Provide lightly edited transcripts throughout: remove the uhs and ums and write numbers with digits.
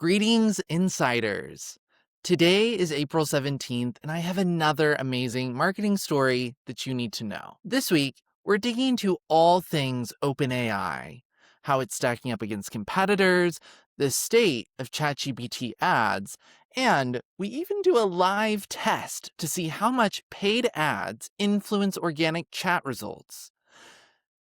Greetings, insiders. Today is April 17th, and I have another amazing marketing story that you need to know. This week, we're digging into all things OpenAI, how it's stacking up against competitors, the state of ChatGPT ads, and we even do a live test to see how much paid ads influence organic chat results.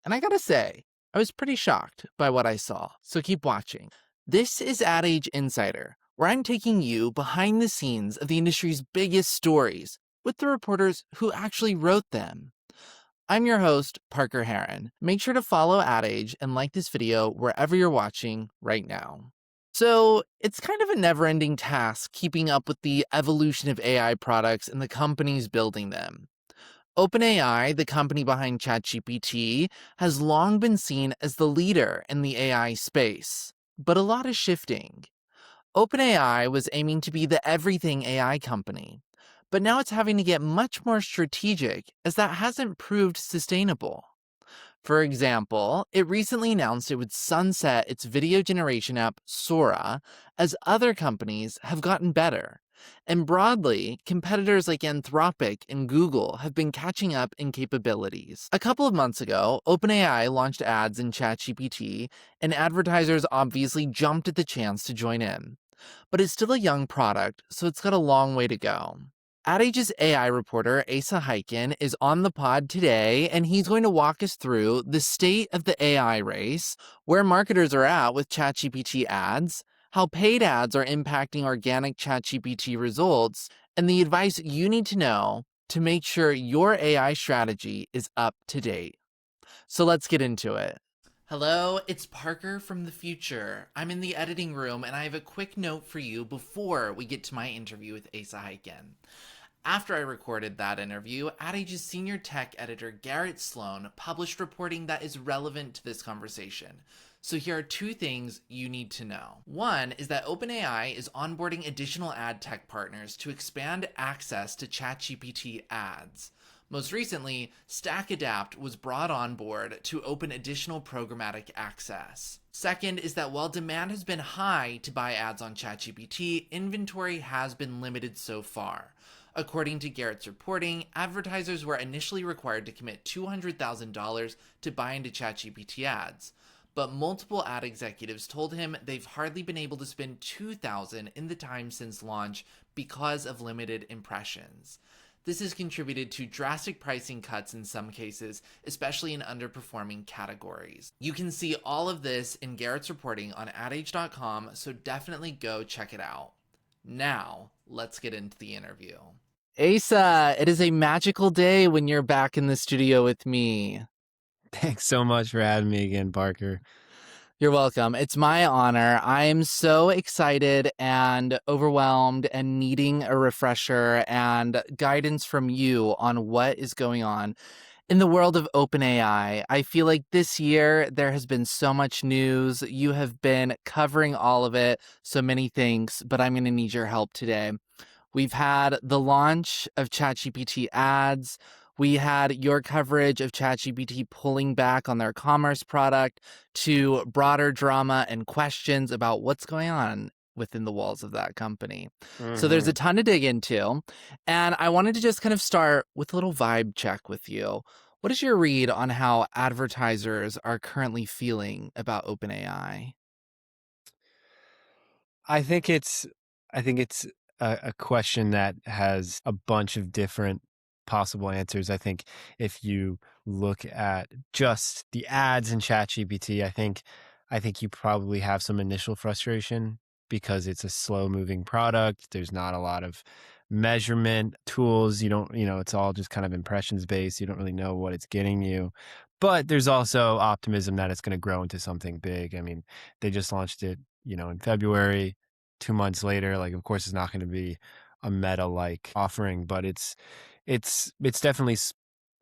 And I gotta say, I was pretty shocked by what I saw, so keep watching. This is Ad Age Insider, where I'm taking you behind the scenes of the industry's biggest stories with the reporters who actually wrote them. I'm your host, Parker Heron. Make sure to follow Ad Age and like this video wherever you're watching right now. So, it's kind of a never ending task keeping up with the evolution of AI products and the companies building them. OpenAI, the company behind ChatGPT, has long been seen as the leader in the AI space. But a lot is shifting. OpenAI was aiming to be the everything AI company, but now it's having to get much more strategic as that hasn't proved sustainable. For example, it recently announced it would sunset its video generation app Sora as other companies have gotten better. And broadly, competitors like Anthropic and Google have been catching up in capabilities. A couple of months ago, OpenAI launched ads in ChatGPT, and advertisers obviously jumped at the chance to join in. But it's still a young product, so it's got a long way to go. Ad Age's AI reporter, Asa Hiken, is on the pod today, and he's going to walk us through the state of the AI race, where marketers are at with ChatGPT ads, how paid ads are impacting organic ChatGPT results, and the advice you need to know to make sure your AI strategy is up to date. So let's get into it. Hello, it's Parker from the future. I'm in the editing room, and I have a quick note for you before we get to my interview with Asa Hiken. After I recorded that interview, Ad Age's senior tech editor Garrett Sloan published reporting that is relevant to this conversation. So here are two things you need to know. One is that OpenAI is onboarding additional ad tech partners to expand access to ChatGPT ads. Most recently, StackAdapt was brought on board to open additional programmatic access. Second is that while demand has been high to buy ads on ChatGPT, inventory has been limited so far. According to Garrett's reporting, advertisers were initially required to commit $200,000 to buy into ChatGPT ads, but multiple ad executives told him they've hardly been able to spend $2,000 in the time since launch because of limited impressions. This has contributed to drastic pricing cuts in some cases, especially in underperforming categories. You can see all of this in Garrett's reporting on adage.com, so definitely go check it out. Now, let's get into the interview. Asa, it is a magical day when you're back in the studio with me. Thanks so much for having me again, Parker. You're welcome. It's my honor. I am so excited and overwhelmed and needing a refresher and guidance from you on what is going on in the world of OpenAI. I feel like this year there has been so much news. You have been covering all of it. So many thanks, but I'm going to need your help today. We've had the launch of ChatGPT ads. We had your coverage of ChatGPT pulling back on their commerce product to broader drama and questions about what's going on within the walls of that company. So there's a ton to dig into. And I wanted to just kind of start with a little vibe check with you. What is your read on how advertisers are currently feeling about OpenAI? I think it's a question that has a bunch of different possible answers. I think if you look at just the ads in ChatGPT, I think you probably have some initial frustration because it's a slow moving product. There's not a lot of measurement tools. It's all just kind of impressions based. You don't really know what it's getting you. But there's also optimism that it's going to grow into something big. I mean, they just launched it, in February. 2 months later, like, of course, it's not going to be a meta like offering, but it's definitely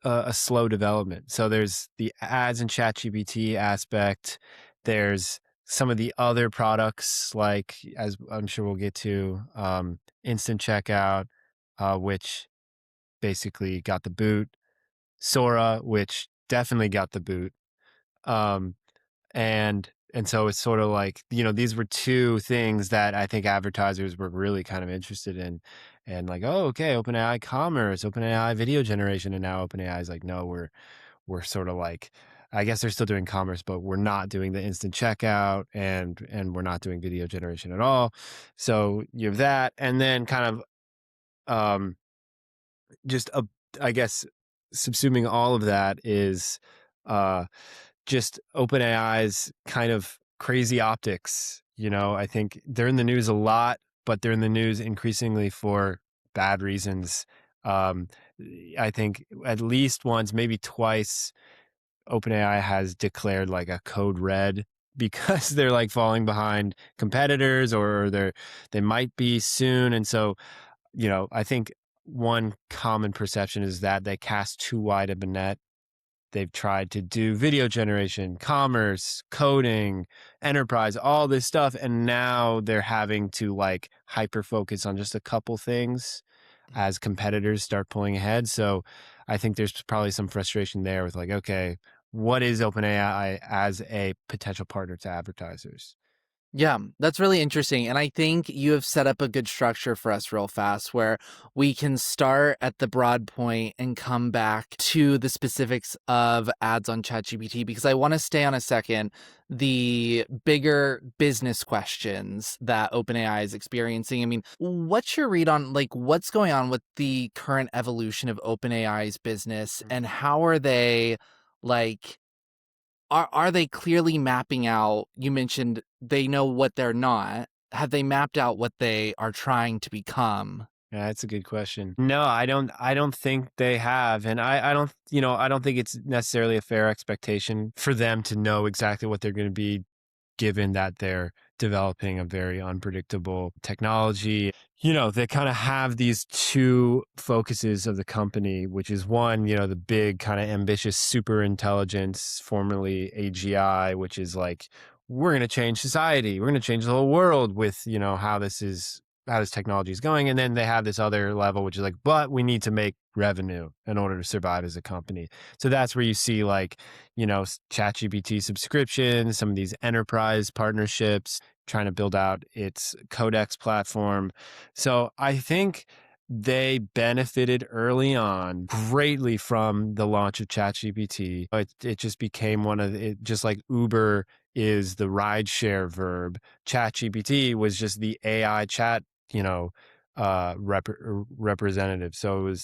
a slow development. So there's the ads and ChatGPT aspect. There's some of the other products, like, as I'm sure we'll get to, instant checkout, which basically got the boot. Sora, which definitely got the boot. Um, and And so it's sort of like, these were two things that I think advertisers were really kind of interested in. And like, oh, okay, OpenAI commerce, OpenAI video generation. And now OpenAI is like, no, we're sort of like, I guess they're still doing commerce, but we're not doing the instant checkout, and we're not doing video generation at all. So you have that. And then kind of just I guess subsuming all of that is uh just OpenAI's kind of crazy optics. I think they're in the news a lot, but they're in the news increasingly for bad reasons. Um, I think at least once, maybe twice, OpenAI has declared like a code red because they're like falling behind competitors, or they might be soon. And so, I think one common perception is that they cast too wide of a net. They've tried to do video generation, commerce, coding, enterprise, all this stuff. And now they're having to like hyper focus on just a couple things as competitors start pulling ahead. So I think there's probably some frustration there with like, okay, what is OpenAI as a potential partner to advertisers? Yeah, that's really interesting. And I think you have set up a good structure for us real fast where we can start at the broad point and come back to the specifics of ads on ChatGPT because I want to stay on a second the bigger business questions that OpenAI is experiencing. I mean, what's your read on like what's going on with the current evolution of OpenAI's business and how are they like are they clearly mapping out you mentioned they know what they're not. Have they mapped out what they are trying to become? Yeah, that's a good question. No, I don't think they have. And I don't think it's necessarily a fair expectation for them to know exactly what they're going to be, given that they're developing a very unpredictable technology. They kind of have these two focuses of the company, which is one, the big kind of ambitious super intelligence, formerly AGI, which is like, we're going to change society. We're going to change the whole world with, how this technology is going. And then they have this other level, which is like, but we need to make revenue in order to survive as a company. So that's where you see like, ChatGPT subscriptions, some of these enterprise partnerships, trying to build out its Codex platform. So I think they benefited early on greatly from the launch of ChatGPT. It just became it, just like Uber is the rideshare verb. ChatGPT was just the AI chat, representative. So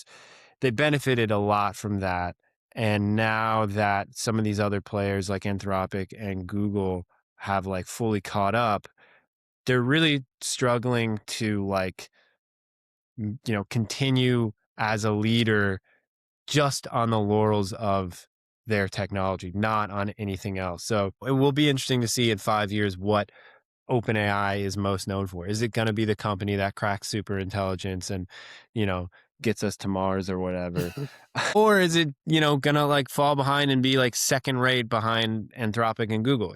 they benefited a lot from that. And now that some of these other players like Anthropic and Google have like fully caught up, they're really struggling to like, continue as a leader just on the laurels of their technology, not on anything else. So it will be interesting to see in 5 years what OpenAI is most known for. Is it going to be the company that cracks super intelligence and, you know, gets us to Mars or whatever? Or is it, going to like fall behind and be like second rate behind Anthropic and Google?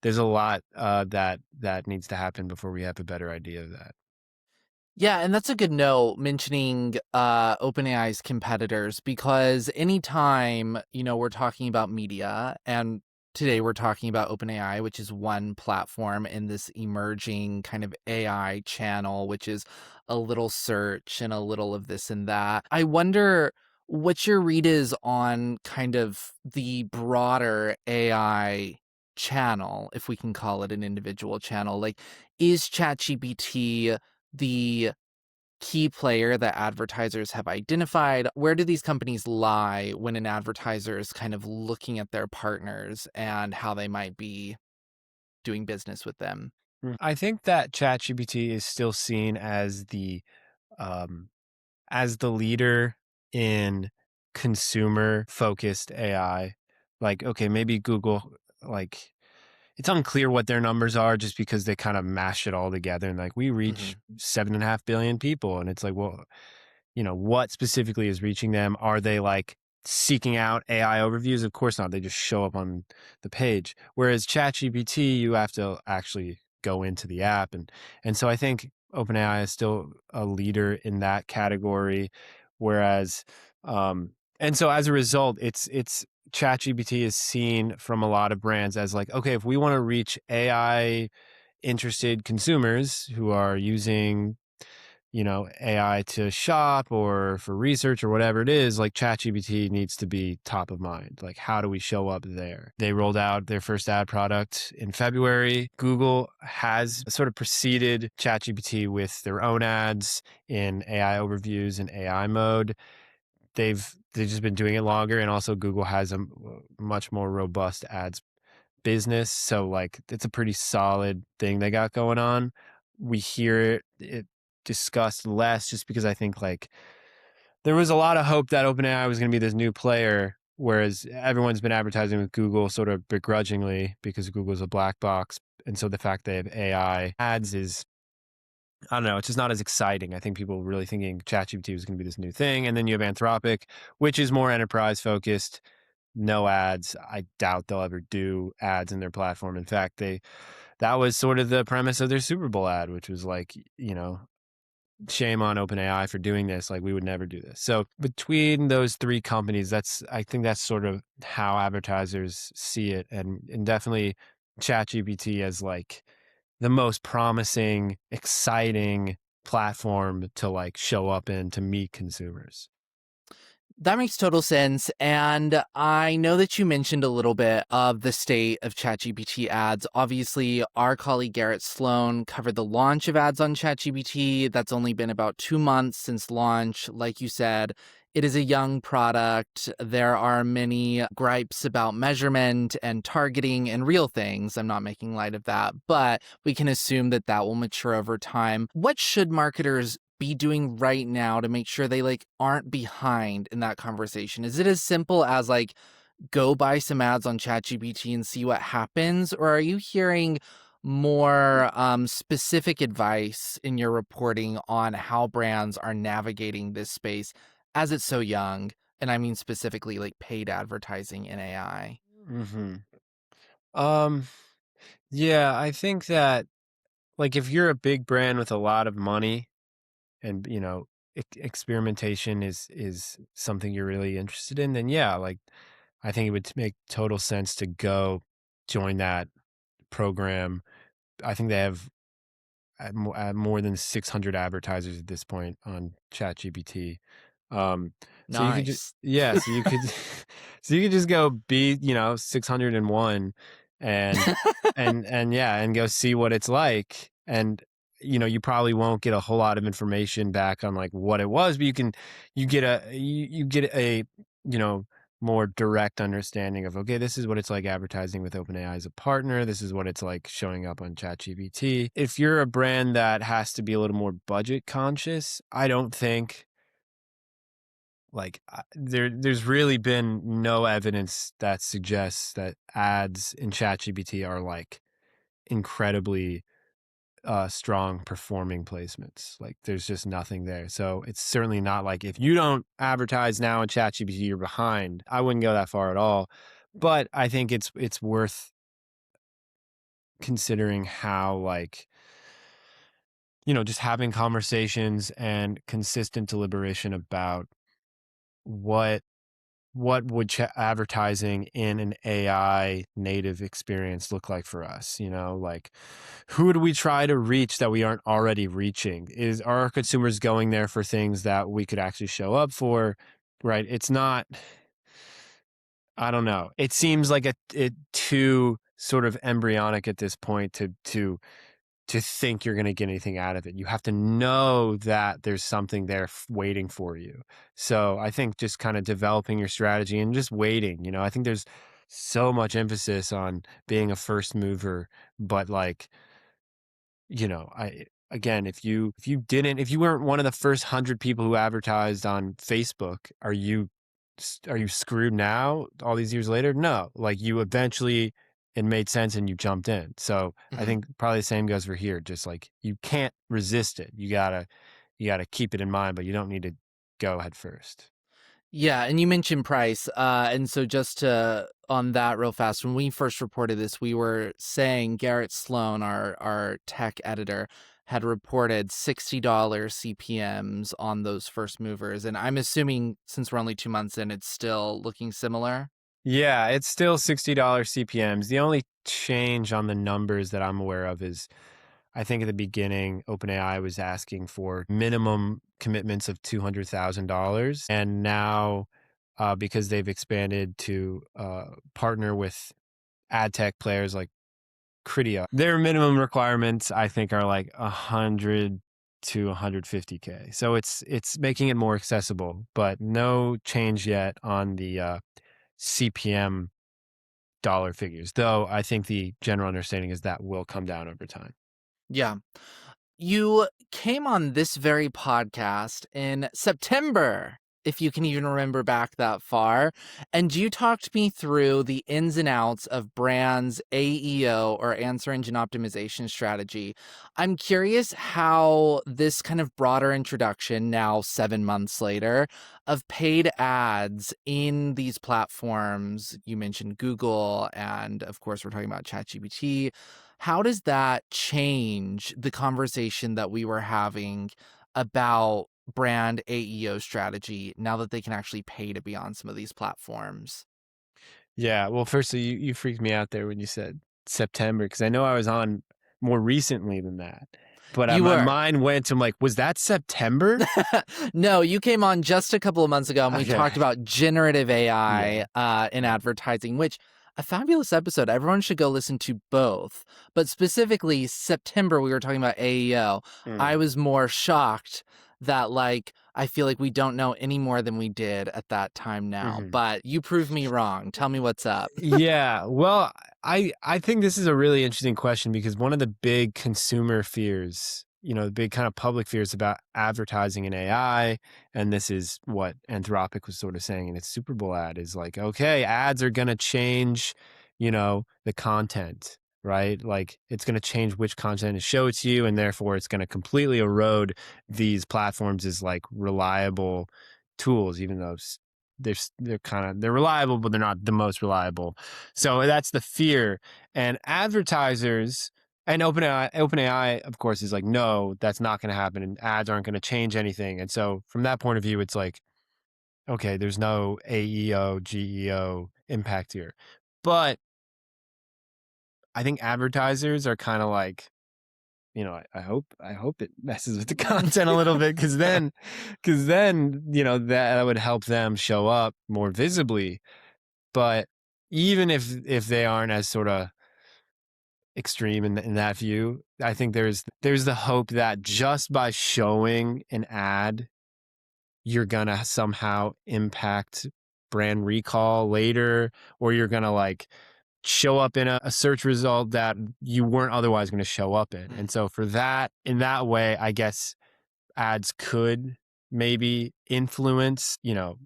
There's a lot that needs to happen before we have a better idea of that. Yeah, and that's a good note mentioning OpenAI's competitors because anytime, we're talking about media and today we're talking about OpenAI, which is one platform in this emerging kind of AI channel, which is a little search and a little of this and that. I wonder what your read is on kind of the broader AI channel, if we can call it an individual channel. Like, is ChatGPT the key player that advertisers have identified? Where do these companies lie when an advertiser is kind of looking at their partners and how they might be doing business with them? I think that ChatGPT is still seen um, as the leader in consumer focused AI. Like, okay, maybe Google, like, it's unclear what their numbers are just because they kind of mash it all together and like we reach Mhm. 7.5 billion people. And it's like, well, what specifically is reaching them? Are they like seeking out AI overviews? Of course not. They just show up on the page. Whereas ChatGPT, you have to actually go into the app. And so I think OpenAI is still a leader in that category. Whereas, and so as a result, it's ChatGPT is seen from a lot of brands as like, okay, if we want to reach AI interested consumers who are using, AI to shop or for research or whatever it is, like ChatGPT needs to be top of mind. Like, how do we show up there? They rolled out their first ad product in February. Google has sort of preceded ChatGPT with their own ads in AI overviews and AI mode. They've just been doing it longer, and also Google has a much more robust ads business, so like it's a pretty solid thing they got going on. We hear it discussed less just because I think like there was a lot of hope that OpenAI was going to be this new player, whereas everyone's been advertising with Google sort of begrudgingly because Google's a black box, and so the fact they have AI ads is, I don't know, it's just not as exciting. I think people were really thinking ChatGPT was going to be this new thing. And then you have Anthropic, which is more enterprise focused, no ads. I doubt they'll ever do ads in their platform. In fact, that was sort of the premise of their Super Bowl ad, which was like, shame on OpenAI for doing this. Like, we would never do this. So between those three companies, I think that's sort of how advertisers see it. And definitely ChatGPT as like the most promising, exciting platform to like show up in to meet consumers. That makes total sense. And I know that you mentioned a little bit of the state of ChatGPT ads. Obviously, our colleague Garrett Sloan covered the launch of ads on ChatGPT. That's only been about 2 months since launch. Like you said, it is a young product. There are many gripes about measurement and targeting and real things. I'm not making light of that, but we can assume that that will mature over time. What should marketers be doing right now to make sure they like aren't behind in that conversation? Is it as simple as like go buy some ads on ChatGPT and see what happens, or are you hearing more specific advice in your reporting on how brands are navigating this space as it's so young? And I mean specifically like paid advertising in AI. Hmm. Um, yeah, I think that like if you're a big brand with a lot of money and experimentation is something you're really interested in, then yeah, like I think it would make total sense to go join that program. I think they have more than 600 advertisers at this point on ChatGPT. So you could just, Nice. yeah, so you could, so you could just go be, 601 and, and yeah, and go see what it's like. And, you probably won't get a whole lot of information back on like what it was, but you get a, you know, more direct understanding of, okay, this is what it's like advertising with OpenAI as a partner. This is what it's like showing up on ChatGPT. If you're a brand that has to be a little more budget conscious, I don't think like there's really been no evidence that suggests that ads in ChatGPT are like incredibly strong performing placements. Like there's just nothing there. So it's certainly not like if you don't advertise now in ChatGPT, you're behind. I wouldn't go that far at all. But I think it's worth considering how like, just having conversations and consistent deliberation about what would advertising in an AI native experience look like for us? Like who do we try to reach that we aren't already reaching? Are our consumers going there for things that we could actually show up for? Right? It's not. I don't know. It seems like it too sort of embryonic at this point to think you're going to get anything out of it. You have to know that there's something there waiting for you. So I think just kind of developing your strategy and just waiting, I think there's so much emphasis on being a first mover, but like, I again, if you weren't one of the first 100 people who advertised on Facebook, are you screwed now all these years later? No, like you eventually it made sense and you jumped in. So I Mhm. think probably the same goes for here. Just like you can't resist it. You gotta keep it in mind, but you don't need to go head first. Yeah, and you mentioned price, and so just to on that real fast, when we first reported this, we were saying Garrett Sloan, our tech editor, had reported $60 CPMs on those first movers, and I'm assuming since we're only 2 months in, it's still looking similar? Yeah, it's still $60 CPMs. The only change on the numbers that I'm aware of is I think at the beginning, OpenAI was asking for minimum commitments of $200,000. And now, because they've expanded to partner with ad tech players like Critia, their minimum requirements, I think, are like 100 to 150K. So it's making it more accessible, but no change yet on the CPM dollar figures, though I think the general understanding is that will come down over time. Yeah. You came on this very podcast in September, if you can even remember back that far, and you talked me through the ins and outs of brands' AEO or answer engine optimization strategy. I'm curious how this kind of broader introduction, now 7 months later, of paid ads in these platforms, you mentioned Google, and of course, we're talking about ChatGPT. How does that change the conversation that we were having about brand AEO strategy now that they can actually pay to be on some of these platforms? Yeah, well, firstly, you freaked me out there when you said September because I know I was on more recently than that, but You my were. mind went to like, was that September? No, you came on just a couple of months ago and we Okay, talked about generative yeah, AI in yeah. advertising, which a fabulous episode. Everyone should go listen to both. But specifically, September, we were talking about AEO. I Mm. was more shocked that, like, I feel like we don't know any more than we did at that time now. Hmm. But you proved me wrong. Tell me what's up. Yeah, well, I think this is a really interesting question because one of the big consumer fears, the big kind of public fears about advertising in AI, and this is what Anthropic was sort of saying in its Super Bowl ad, is like, okay, ads are going to change, the content, right? Like it's going to change which content to show to you, and therefore it's going to completely erode these platforms as like reliable tools, even though they're reliable, but they're not the most reliable. So that's the fear. And advertisers and OpenAI, of course, is like, no, that's not going to happen, and ads aren't going to change anything. And so from that point of view, it's like, okay, there's no AEO, GEO impact here. But I think advertisers are kind of like, I hope it messes with the content a little bit because then that would help them show up more visibly. But even if they aren't as sort of extreme in that view, I think there's the hope that just by showing an ad, you're gonna somehow impact brand recall later, or you're gonna like show up in a search result that you weren't otherwise going to show up in. And so for that, in that way, I guess ads could maybe influence, to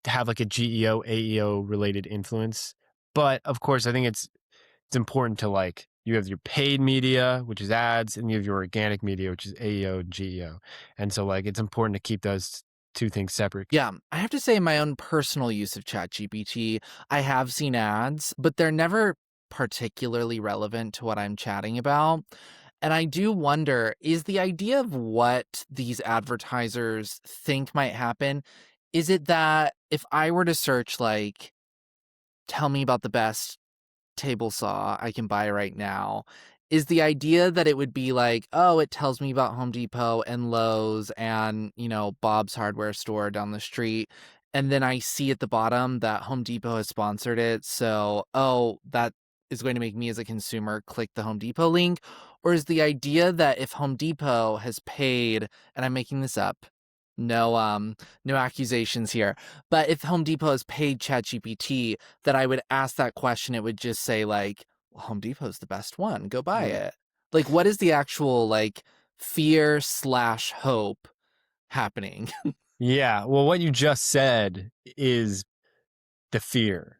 have like a GEO, AEO related influence. But of course, I think it's important to like you have your paid media, which is ads, and you have your organic media, which is AEO, GEO. And so like it's important to keep those two things separate. Yeah, I have to say, in my own personal use of ChatGPT, I have seen ads, but they're never particularly relevant to what I'm chatting about. And I do wonder, is the idea of what these advertisers think might happen, is it that if I were to search, like, tell me about the best table saw I can buy right now, is the idea that it would be like, oh, it tells me about Home Depot and Lowe's and, Bob's hardware store down the street. And then I see at the bottom that Home Depot has sponsored it. So, oh, that is going to make me as a consumer click the Home Depot link. Or is the idea that if Home Depot has paid, and I'm making this up, no accusations here, but if Home Depot has paid ChatGPT, that I would ask that question, it would just say like, well, Home Depot's the best one. Go buy Mm. it. Like, what is the actual like fear slash hope happening? Yeah. Well, what you just said is the fear,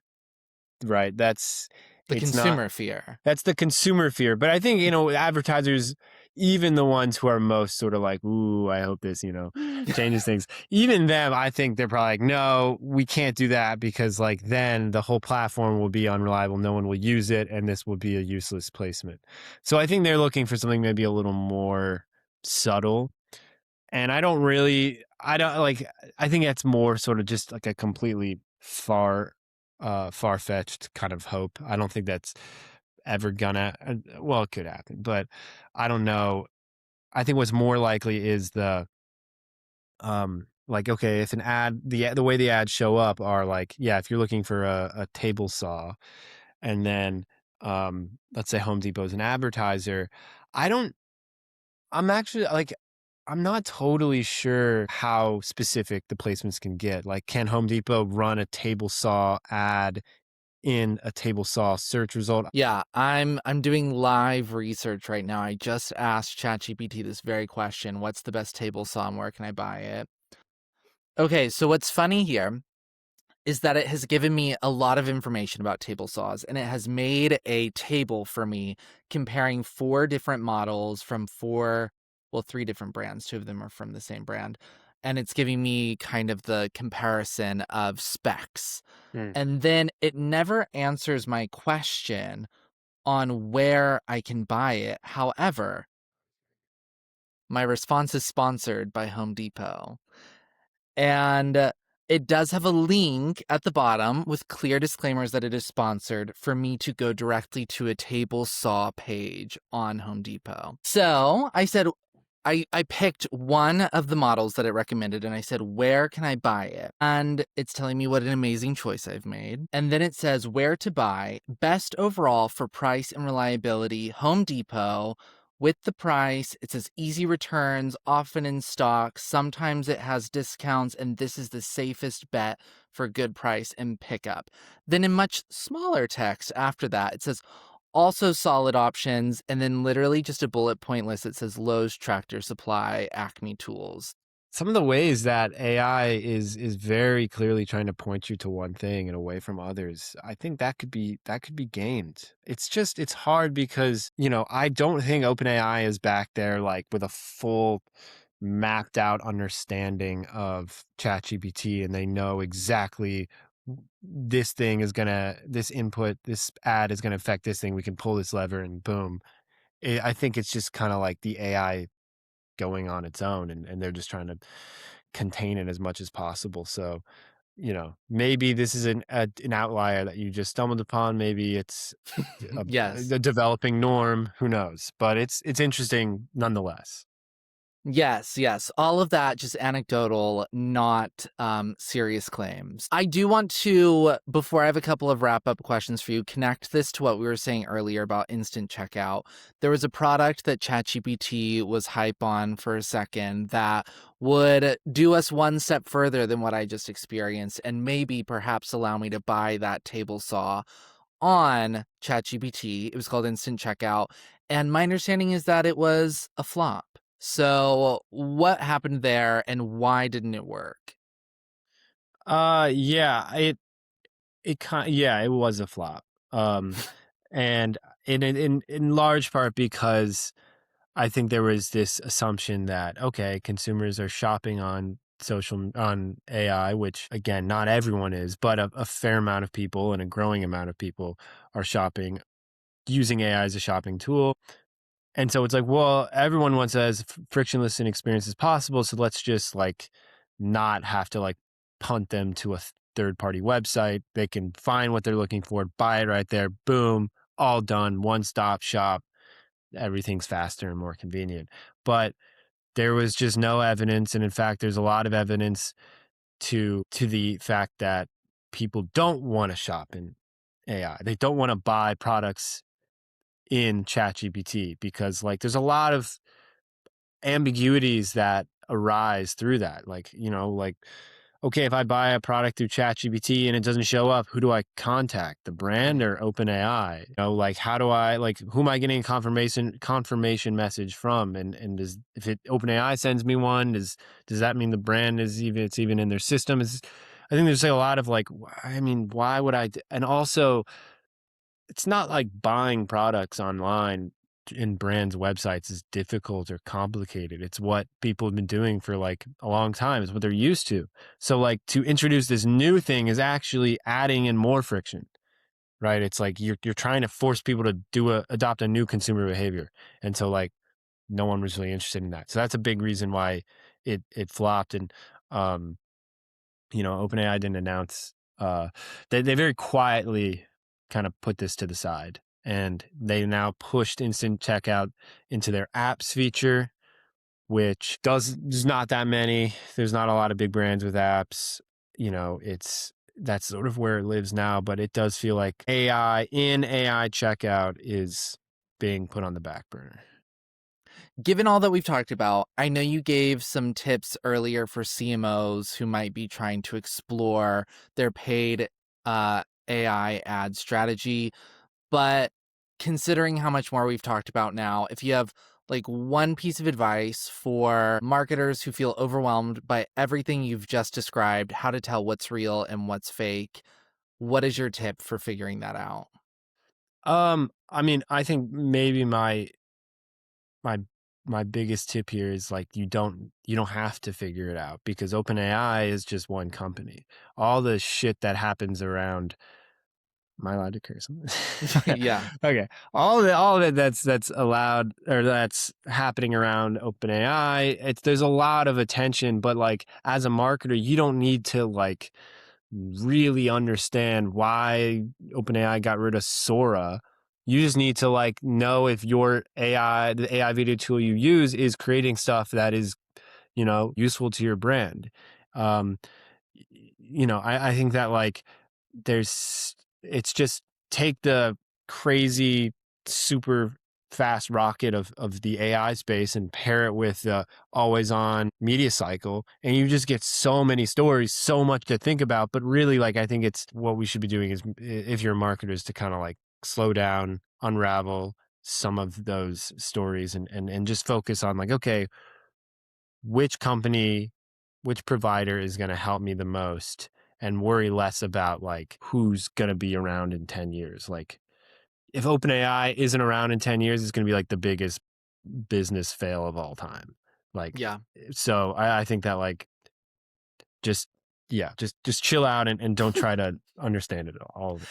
right? The It's not, consumer fear. that's the consumer fear. But I think, advertisers, even the ones who are most sort of like, ooh, I hope this, changes things. Even them, I think they're probably like, no, we can't do that because like then the whole platform will be unreliable. No one will use it. And this will be a useless placement. So I think they're looking for something maybe a little more subtle. And I don't like, I think that's more sort of just like a completely far far-fetched kind of hope. I don't think that's ever gonna well, it could happen, but I don't know. I think what's more likely is like, okay, if an ad the way the ads show up are like, yeah, if you're looking for a table saw and then, let's say Home Depot's an advertiser, I don't I'm actually like, I'm not totally sure how specific the placements can get. Like, can Home Depot run a table saw ad in a table saw search result? Yeah, I'm doing live research right now. I just asked ChatGPT this very question. What's the best table saw and where can I buy it? Okay, so what's funny here is that it has given me a lot of information about table saws, and it has made a table for me comparing 4 different models from 3 different brands. 2 of them are from the same brand, and it's giving me kind of the comparison of specs. Mm. And then it never answers my question on where I can buy it. However, my response is sponsored by Home Depot. And it does have a link at the bottom with clear disclaimers that it is sponsored for me to go directly to a table saw page on Home Depot. So I said, I picked one of the models that it recommended and I said, where can I buy it? And it's telling me what an amazing choice I've made. And then it says where to buy, best overall for price and reliability, Home Depot. With the price, it says easy returns, often in stock. Sometimes it has discounts, and this is the safest bet for good price and pickup. Then, in much smaller text after that, it says also solid options, and then literally just a bullet point list that says Lowe's, Tractor Supply, Acme Tools. Some of the ways that AI is very clearly trying to point you to one thing and away from others, I think that could be gamed. It's just it's hard because, I don't think OpenAI is back there like with a full mapped out understanding of ChatGPT and they know exactly this input, this ad is gonna affect this thing. We can pull this lever and boom. I think it's just kind of like the AI going on its own and they're just trying to contain it as much as possible. So, maybe this is an outlier that you just stumbled upon. Maybe it's Yes. a developing norm. Who knows? But it's interesting nonetheless. Yes, yes. All of that just anecdotal, not serious claims. I do want to, before I have a couple of wrap up questions for you, connect this to what we were saying earlier about instant checkout. There was a product that ChatGPT was hype on for a second that would do us one step further than what I just experienced and maybe perhaps allow me to buy that table saw on ChatGPT. It was called Instant Checkout. And my understanding is that it was a flop. So, what happened there and why didn't it work? Yeah, it was a flop. And in large part because I think there was this assumption that, okay, consumers are shopping on AI, which again, not everyone is, but a fair amount of people and a growing amount of people are shopping using AI as a shopping tool. And so it's like, well, everyone wants as frictionless an experience as possible. So let's just like not have to like punt them to a third party website. They can find what they're looking for, buy it right there, boom, all done, one stop shop. Everything's faster and more convenient. But there was just no evidence. And in fact, there's a lot of evidence to the fact that people don't want to shop in AI. They don't want to buy products in ChatGPT because like there's a lot of ambiguities that arise through that. Like, like, okay, if I buy a product through ChatGPT and it doesn't show up, who do I contact? The brand Right. or OpenAI? Like how do I like who am I getting a confirmation message from? And does if it OpenAI sends me one, does that mean the brand it's even in their system? I think there's like a lot of like, I mean, why would and also it's not like buying products online in brands' websites is difficult or complicated. It's what people have been doing for like a long time. It's what they're used to. So like to introduce this new thing is actually adding in more friction, right? It's like you're trying to force people to adopt a new consumer behavior. And so like no one was really interested in that. So that's a big reason why it flopped. And OpenAI didn't announce uh, they very quietly kind of put this to the side, and they now pushed instant checkout into their apps feature, which there's not that many. There's not a lot of big brands with apps. That's sort of where it lives now, but it does feel like AI checkout is being put on the back burner. Given all that we've talked about, I know you gave some tips earlier for CMOs who might be trying to explore their paid AI ad strategy. But considering how much more we've talked about now, if you have like one piece of advice for marketers who feel overwhelmed by everything you've just described, how to tell what's real and what's fake, what is your tip for figuring that out? I mean, I think maybe my my biggest tip here is like you don't have to figure it out because OpenAI is just one company. All the shit that happens around. Am I allowed to curse on this? Okay. Yeah. Okay. All of it that's allowed or that's happening around OpenAI. There's a lot of attention, but like as a marketer, you don't need to like really understand why OpenAI got rid of Sora. You just need to like know if the AI video tool you use is creating stuff that is, useful to your brand. Um, I think that like there's it's just take the crazy super fast rocket of the AI space and pair it with the always on media cycle and you just get so many stories, so much to think about. But really, like I think it's what we should be doing is if you're a marketer is to kind of like slow down, unravel some of those stories and just focus on like, okay, which company, which provider is going to help me the most and worry less about like who's going to be around in 10 years. Like if OpenAI isn't around in 10 years, it's going to be like the biggest business fail of all time. Like, Yeah. so I think that like, just, yeah, just chill out and don't try to understand it all of it.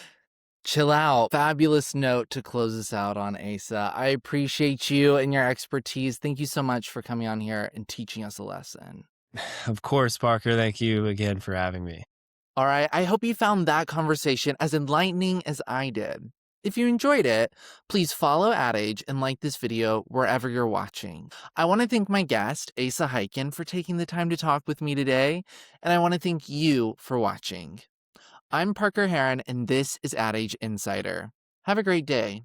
Chill out. Fabulous note to close us out on, Asa. I appreciate you and your expertise. Thank you so much for coming on here and teaching us a lesson. Of course, Parker. Thank you again for having me. All right, I hope you found that conversation as enlightening as I did. If you enjoyed it, please follow AdAge and like this video wherever you're watching. I want to thank my guest, Asa Hiken, for taking the time to talk with me today, and I want to thank you for watching. I'm Parker Heron, and this is AdAge Insider. Have a great day.